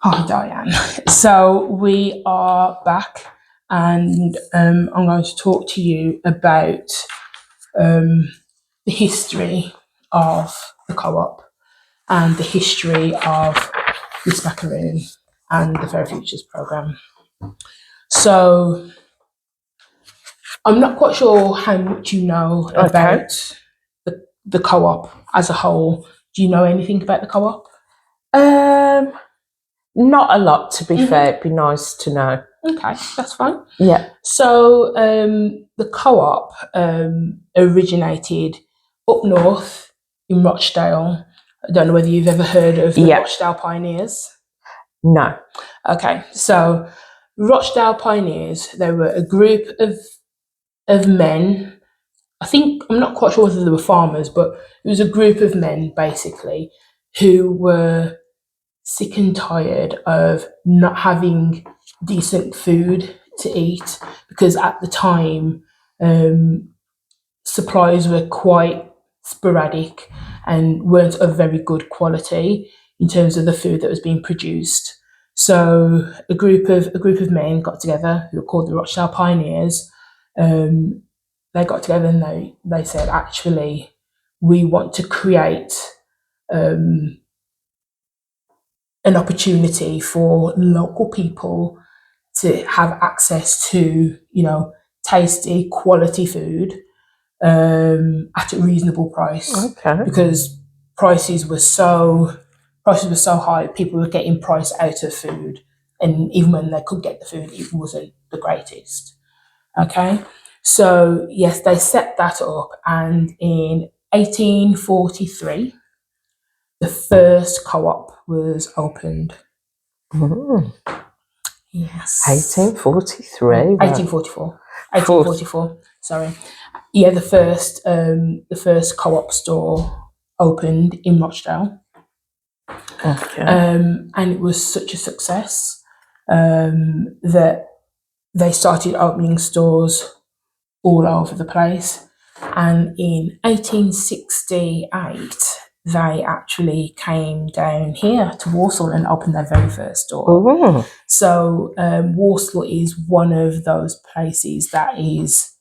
Hi, Diane. So we are back, and I'm going to talk to you about the history of the co-op and the history of Miss Macaroon and the Fair Futures programme. So I'm not quite sure how much you know about the co-op as a whole. Do you know anything about the co-op? Not a lot, to be fair. It'd be nice to know. Okay, that's fine. Yeah. So the co-op originated up north in Rochdale. I don't know whether you've ever heard of the Rochdale Pioneers. No. Okay, so Rochdale Pioneers, they were a group of men. I'm not quite sure whether they were farmers, but it was a group of men basically who were sick and tired of not having decent food to eat, because at the time supplies were quite sporadic and weren't of very good quality in terms of the food that was being produced. So a group of men got together who were called the Rochdale Pioneers. They got together and they said, actually, we want to create an opportunity for local people to have access to, tasty, quality food at a reasonable price. Okay. Because prices were so high, people were getting price out of food, and even when they could get the food, it wasn't the greatest. Okay, so yes, they set that up, and in 1843, the first co-op was opened. Yes. 1843. 1844. 1844. Sorry. Yeah, the first co-op store opened in Rochdale. Okay. And it was such a success that they started opening stores all over the place. And in 1868, they actually came down here to Walsall and opened their very first store. Ooh. So Walsall is one of those places that was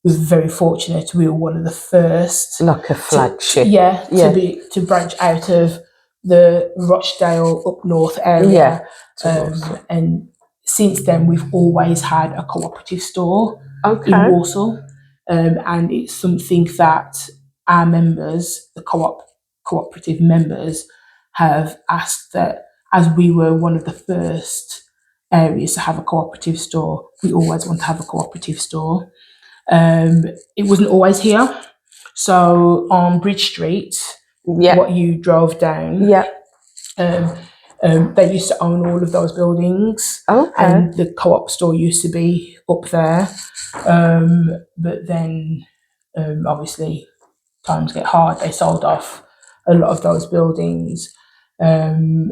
very fortunate. We were one of the first, like a flagship. To branch out of the Rochdale up north area. And since then, we've always had a cooperative store in Walsall. And it's something that our members, the cooperative members, have asked that, as we were one of the first areas to have a cooperative store, we always want to have a cooperative store. It wasn't always here. So on Bridge Street, what you drove down, they used to own all of those buildings. And the co-op store used to be up there. But then, obviously, times get hard. They sold off a lot of those buildings. And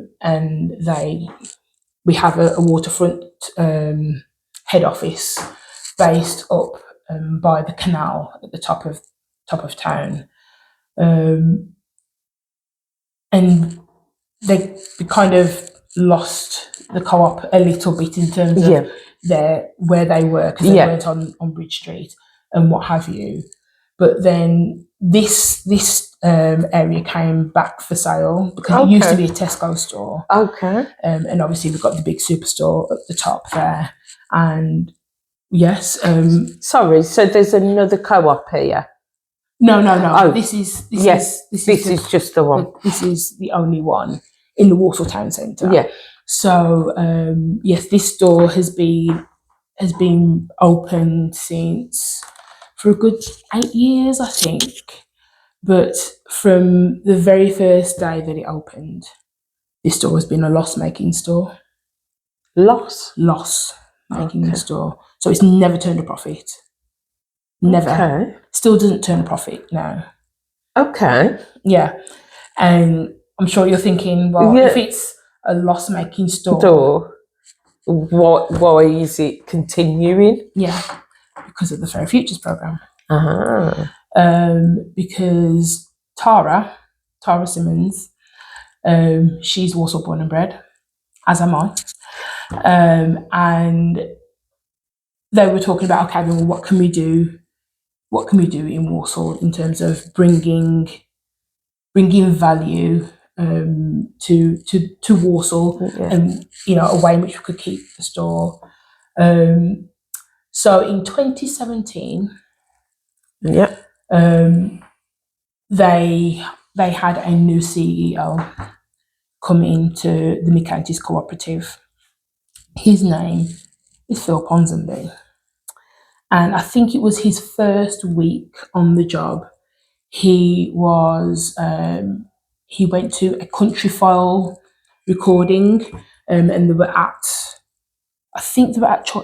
we have a waterfront head office based up by the canal at the top of town. And they kind of lost the co-op a little bit in terms of where they were, because they weren't on Bridge Street and what have you. But then this area came back for sale, because it used to be a Tesco store. And obviously we've got the big superstore at the top there. And yes. Sorry, so there's another co-op here? No. Oh, this is just the one. This is the only one in the Walsall Town Centre. Yeah. So yes, this store has been open for a good 8 years, I think. But from the very first day that it opened, this store has been a loss-making store. Loss-making store. So it's never turned a profit. Never. Still doesn't turn a profit now. Yeah. And I'm sure you're thinking, well, if it's a loss-making store, why is it continuing? Yeah, because of the Fair Futures programme. Because Tara Simmons, she's Walsall born and bred. as am I. And they were talking about, okay, well, what can we do? What can we do in Walsall in terms of bringing value to Walsall, and a way in which we could keep the store. So in 2017, they had a new CEO come into the Mick Cooperative. His name is Phil Ponsonby, and I think it was his first week on the job. He went to a Countryfile recording, and they were at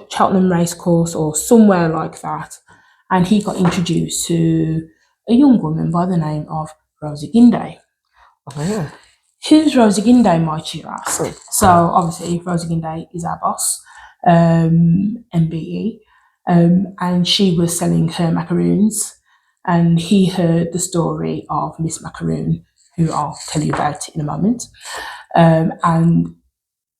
Cheltenham Racecourse or somewhere like that, and he got introduced to a young woman by the name of Rosie Guinday. Oh. Who's Rosie Guinday, might you ask? So obviously Rosie Guinday is our boss, MBE, and she was selling her macaroons, and he heard the story of Miss Macaroon, who I'll tell you about in a moment, and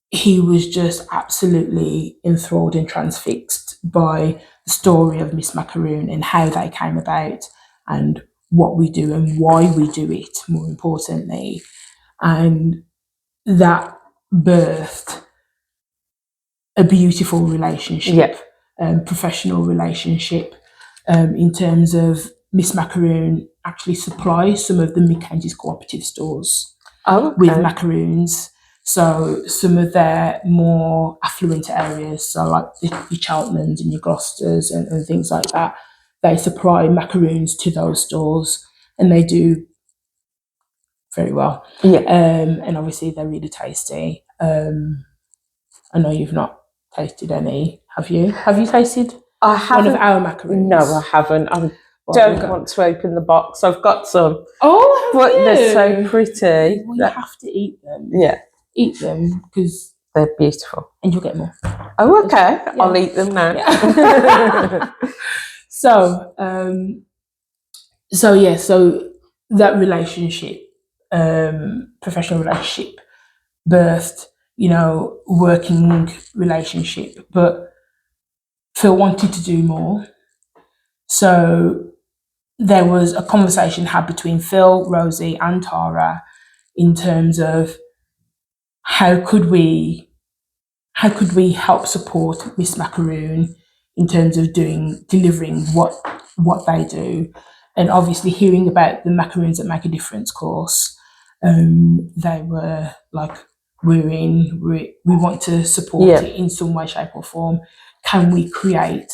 he was just absolutely enthralled and transfixed by the story of Miss Macaroon and how they came about and what we do and why we do it, more importantly. And that birthed a beautiful relationship, professional relationship, in terms of Miss Macaroon actually supplies some of the Mick Cooperative stores with macaroons. So some of their more affluent areas, so like your Cheltenhams and your Gloucesters and things like that, they supply macaroons to those stores, and they do very well. And obviously they're really tasty. I know you've not tasted any, have you? Have you tasted one of our macaroons? No, I haven't. I don't want to open the box. I've got some. Oh, but they're so pretty. Well, you have to eat them. Yeah. Eat them because they're beautiful. And you'll get more. Oh, okay. Yeah. I'll eat them now. Yeah. So that relationship, professional relationship, birthed, working relationship, but Phil wanted to do more. So there was a conversation had between Phil, Rosie and Tara in terms of how could we help support Miss Macaroon in terms of delivering what they do. And obviously hearing about the Macaroons That Make a Difference course, they were like, we want to support it in some way, shape or form. Can we co-create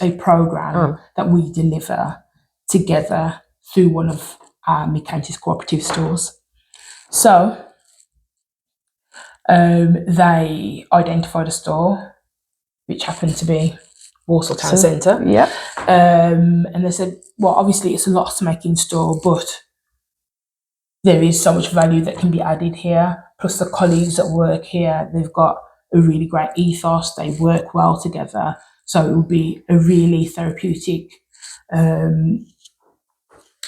a program that we deliver together through one of our Mick Cooperative stores? So they identified a store, which happened to be Walsall Town Centre. Yeah. And they said, well, obviously it's a lot to make in store, but there is so much value that can be added here. Plus the colleagues that work here, they've got a really great ethos. They work well together. So it will be a really therapeutic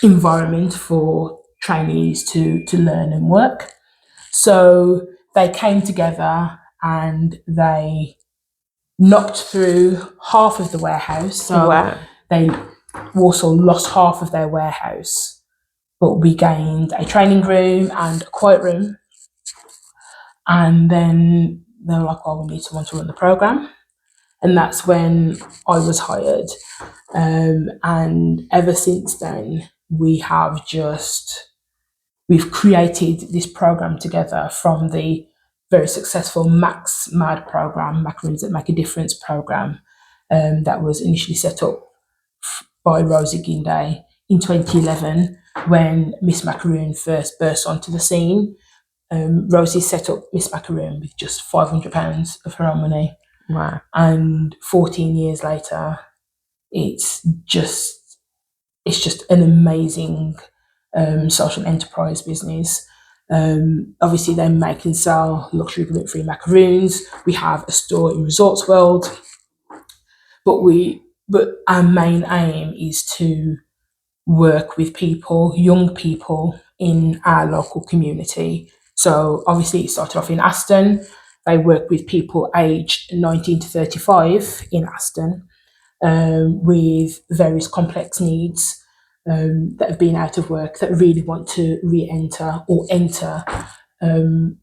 environment for trainees to learn and work. So they came together and they knocked through half of the warehouse. So Walsall lost half of their warehouse, but we gained a training room and a quiet room. And then they were like, well, we need someone to run the program. And that's when I was hired. And ever since then, we've created this program together from the very successful Max MAD program, Macaroons That Make a Difference program, that was initially set up by Rosie Guinday in 2011 when Miss Macaroon first burst onto the scene. Rosie set up Miss Macaroon with just £500 of her own money. Wow. And 14 years later, it's just an amazing social enterprise business. Obviously, they make and sell luxury gluten-free macaroons. We have a store in Resorts World, but our main aim is to work with people, young people in our local community, So obviously it started off in Aston. They work with people aged 19 to 35 in Aston, with various complex needs, that have been out of work, that really want to re-enter or enter the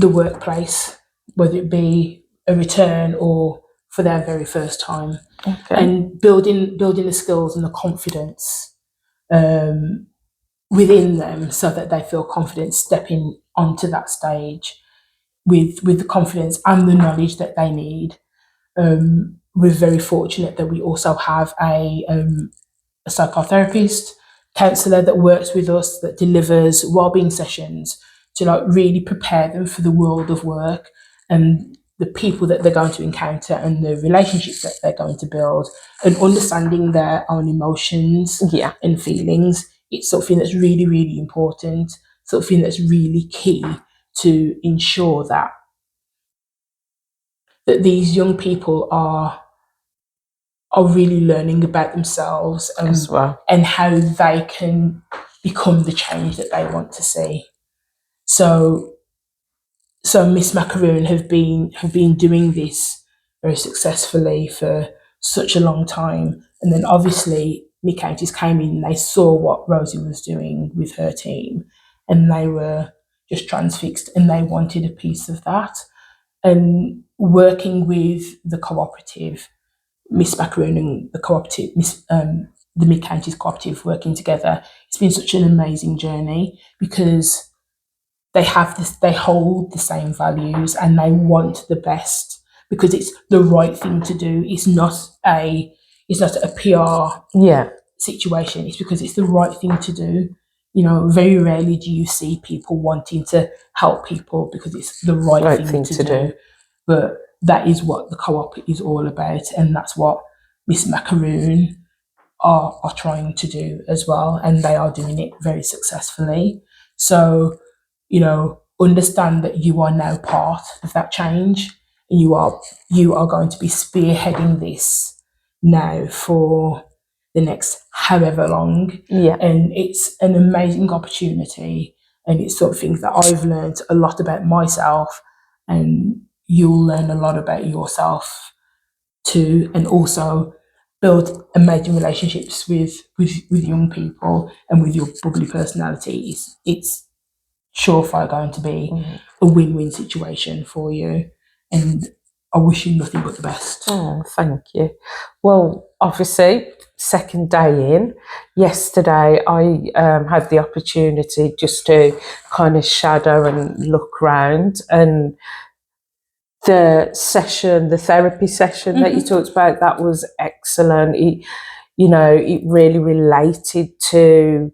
workplace, whether it be a return or for their very first time. Okay. And building the skills and the confidence within them, so that they feel confident stepping onto that stage with the confidence and the knowledge that they need. We're very fortunate that we also have a psychotherapist, counsellor that works with us, that delivers wellbeing sessions to like really prepare them for the world of work and the people that they're going to encounter and the relationships that they're going to build, and understanding their own emotions and feelings. It's something that's really, really important, something that's really key to ensure that these young people are really learning about themselves as well, and how they can become the change that they want to see. So Miss Macaroon have been doing this very successfully for such a long time, and then obviously Mid Counties came in and they saw what Rosie was doing with her team, and they were just transfixed, and they wanted a piece of that. And working with the cooperative, Miss Macaroon and the cooperative, the Mid Counties cooperative, working together, it's been such an amazing journey, because they hold the same values and they want the best, because it's the right thing to do. It's not a PR situation. It's because it's the right thing to do. You know, very rarely do you see people wanting to help people because it's the right thing to do. But that is what the co-op is all about, and that's what Miss Macaroon are trying to do as well, and they are doing it very successfully. So, you know, understand that you are now part of that change, and you are going to be spearheading this now for the next however long. And it's an amazing opportunity, and it's something that I've learned a lot about myself, and you'll learn a lot about yourself too, and also build amazing relationships with young people, and with your bubbly personality. It's surefire going to be a win-win situation for you, and I wish you nothing but the best. Oh, thank you. Well, obviously, second day in, yesterday I had the opportunity just to kind of shadow and look around, and the therapy session that you talked about, that was excellent. It really related to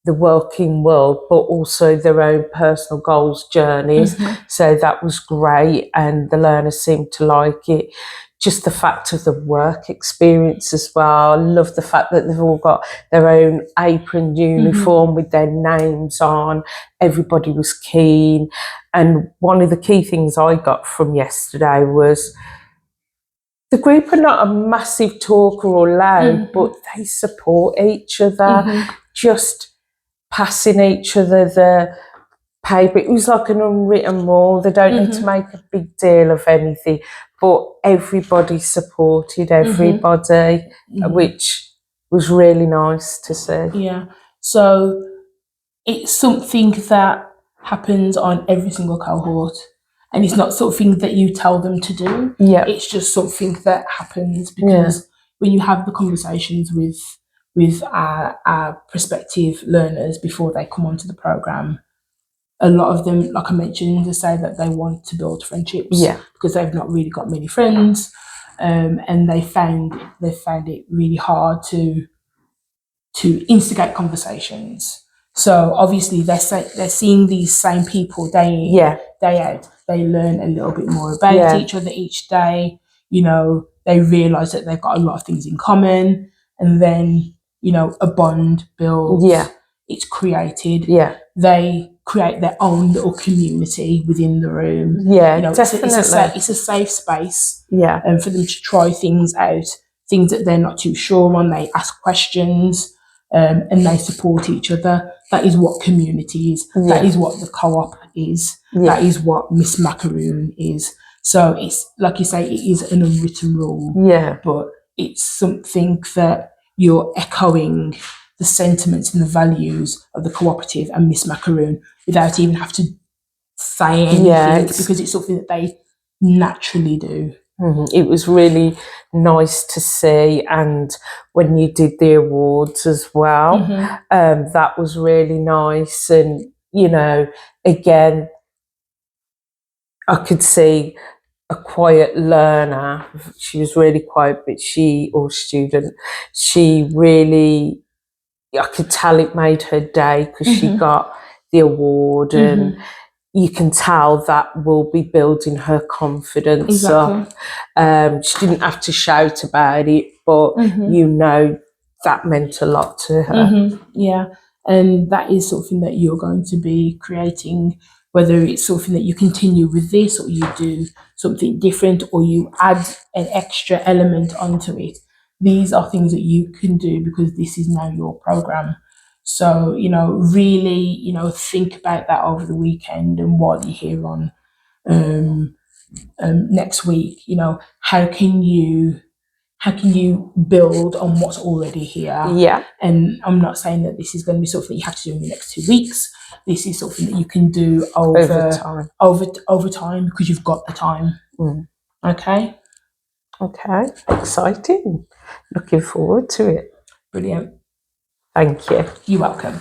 the working world, but also their own personal goals, journeys. So that was great, and the learners seemed to like it. Just the fact of the work experience as well. I love the fact that they've all got their own apron uniform with their names on. Everybody was keen. And one of the key things I got from yesterday was the group are not a massive talker or loud, but they support each other, just passing each other the paper. It was like an unwritten rule. They don't need to make a big deal of anything, but everybody supported everybody, which was really nice to see. Yeah. So it's something that happens on every single cohort, and it's not something that you tell them to do. It's just something that happens, because when you have the conversations with our prospective learners before they come onto the program, a lot of them, like I mentioned, they say that they want to build friendships because they've not really got many friends, and they found it really hard to instigate conversations. So obviously they're seeing these same people day in, day out. They learn a little bit more about each other each day. You know, they realise that they've got a lot of things in common, and then, you know, a bond builds. It's created. They create their own little community within the room. You know, definitely. It's a safe space. For them to try things out, things that they're not too sure on. They ask questions. and they support each other. That is what community is. Yeah. That is what the co-op is. Yeah. That is what Miss Macaroon is. So it's like you say, it is an unwritten rule. Yeah. But it's something that you're echoing the sentiments and the values of the cooperative and Miss Macaroon without even have to say anything, because it's something that they naturally do. It was really nice to see, and when you did the awards as well, that was really nice. And you know, again, I could see a quiet learner. She was really quiet, but she really, I could tell it made her day because she got the award, and you can tell that will be building her confidence up. She didn't have to shout about it, but you know that meant a lot to her. Yeah, and that is something that you're going to be creating, whether it's something that you continue with this or you do something different or you add an extra element onto it. These are things that you can do because this is now your program. So, you know, really, you know, think about that over the weekend and while you're here on next week. You know, how can you build on what's already here? Yeah. And I'm not saying that this is going to be something that you have to do in the next 2 weeks. This is something that you can do over time because you've got the time. Okay. Exciting. Looking forward to it. Brilliant. Thank you. You're welcome.